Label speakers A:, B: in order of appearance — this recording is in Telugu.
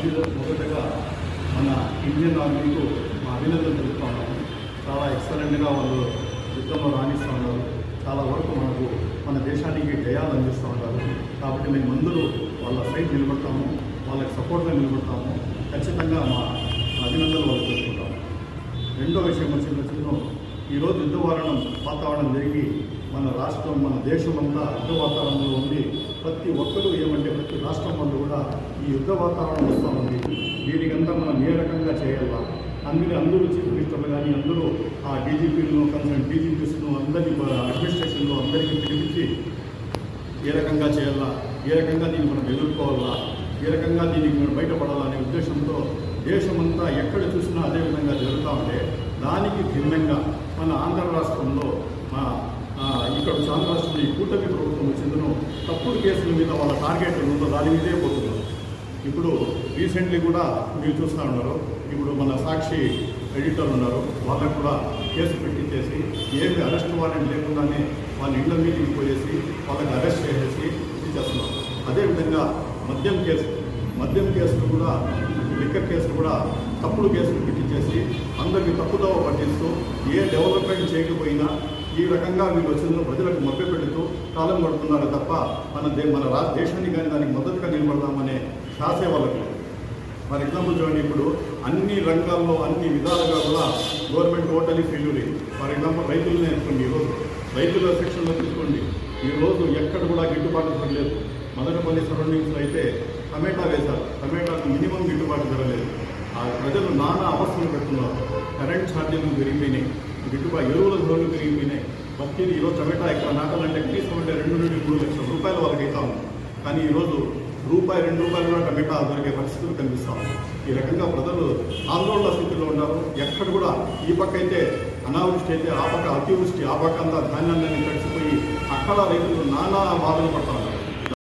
A: మొదటగా మన ఇండియన్ ఆర్మీకు మా అభినందనలు తెలుపుతా ఉన్నాము. చాలా ఎక్సలెంట్గా వాళ్ళు యుద్ధంలో రాణిస్తూ ఉన్నారు. చాలా వరకు మనకు మన దేశానికి జయాలు అందిస్తూ ఉంటారు. కాబట్టి మేము అందరూ వాళ్ళ సైడ్ నిలబడతాము, వాళ్ళకి సపోర్ట్గా నిలబడతాము. ఖచ్చితంగా మా అభినందనలు వాళ్ళు తెలుసుకుంటాము. రెండో విషయం వచ్చిన ఈరోజు యుద్ధ వాతావరణం జరిగి మన రాష్ట్రం మన దేశం అంతా యుద్ధ వాతావరణంలో ఉంది. ప్రతి ఒక్కరూ ఏమంటే ప్రతి రాష్ట్రం వాళ్ళు కూడా ఈ యుద్ధ వాతావరణం వస్తూ ఉంది. దీనికంతా మనం ఏ రకంగా చేయాలా అందరూ చీఫ్ మినిస్టర్లు కానీ అందరూ ఆ డీజీపీలను కన్సర్న్ డీజీపీస్ను అందరినీ అడ్మినిస్ట్రేషన్లో అందరికీ పిలిపించి ఏ రకంగా చేయాలా, ఏ రకంగా దీన్ని మనం ఎదుర్కోవాలా, ఏ రకంగా దీనికి మనం బయటపడాలనే ఉద్దేశంతో దేశమంతా ఎక్కడ చూసినా అదే విధంగా జరుగుతూ ఉంటే దానికి భిన్నంగా మన ఆంధ్ర రాష్ట్రంలో ఇక్కడ ఆంధ్ర రాష్ట్రంలో ఈ కూటమి ప్రభుత్వం వచ్చిందను తప్పుడు కేసుల మీద వాళ్ళ టార్గెట్ ఉందో దాని మీదే పోతున్నారు. ఇప్పుడు రీసెంట్లీ కూడా మీరు చూస్తూ ఉన్నారు, ఇప్పుడు మన సాక్షి ఎడిటర్ ఉన్నారు, వాళ్ళకు కూడా కేసు పెట్టించేసి ఏమి అరెస్ట్ వారెంట్ లేకుండానే వాళ్ళ ఇళ్ల మీదకి పోయేసి వాళ్ళకి అరెస్ట్ చేసేసి ఇది చేస్తున్నారు. అదేవిధంగా మద్యం కేసులు కూడా లిక్కర్ కేసులు కూడా తప్పుడు కేసులు పెట్టించేసి అందరికీ తప్పుదోవ పట్టిస్తూ ఏ డెవలప్మెంట్ చేయకపోయినా ఈ రకంగా వీళ్ళు వచ్చిన ప్రజలకు మభ్యపెడుతూ కాలం గడుపుతున్నారు తప్ప మన దేశాన్ని కానీ దానికి మద్దతుగా నిలబడదామనే శాసే వాళ్ళకి. ఫర్ ఎగ్జాంపుల్ చూడండి, ఇప్పుడు అన్ని రంగాల్లో అన్ని విధాలుగా కూడా government totally failure. For example రైతులనే తీసుకోండి, ఈరోజు రైతుల సెక్షన్లో తీసుకోండి, ఈరోజు ఎక్కడ కూడా గిట్టుబాటు జరగలేదు. మదనపల్లి సరౌండింగ్స్లో అయితే టమాటా వేశారు, టమాటాకు మినిమం గిట్టుబాటు జరగలేదు. ఆ ప్రజలు నానా అవస్థలు పెడుతున్నారు. కరెంట్ ఛార్జీలు పెరిగిపోయినాయి, ఎరువుల ధరలు పెరిగిపోయినాయి. బతికి ఈరోజు టమాటా ఎక్కడ నాటాలంటే కనీసం అంటే 2 నుండి 3 లక్షల రూపాయలు వాళ్ళకి అవుతా ఉంది. కానీ ఈరోజు ₹2, ₹2 కూడా టమాటా దొరికే పరిస్థితులు కనిపిస్తాము. ఈ రకంగా ప్రజలు ఆందోళన స్థితిలో ఉన్నారు. ఎక్కడ కూడా ఈ పక్క అయితే అనావృష్టి అయితే ఆ పక్క అతివృష్టి, ఆ పక్క అంతా ధాన్యాన్ని తడిచిపోయి అక్కడ రైతులు నానా బాధలు పడతా ఉన్నారు.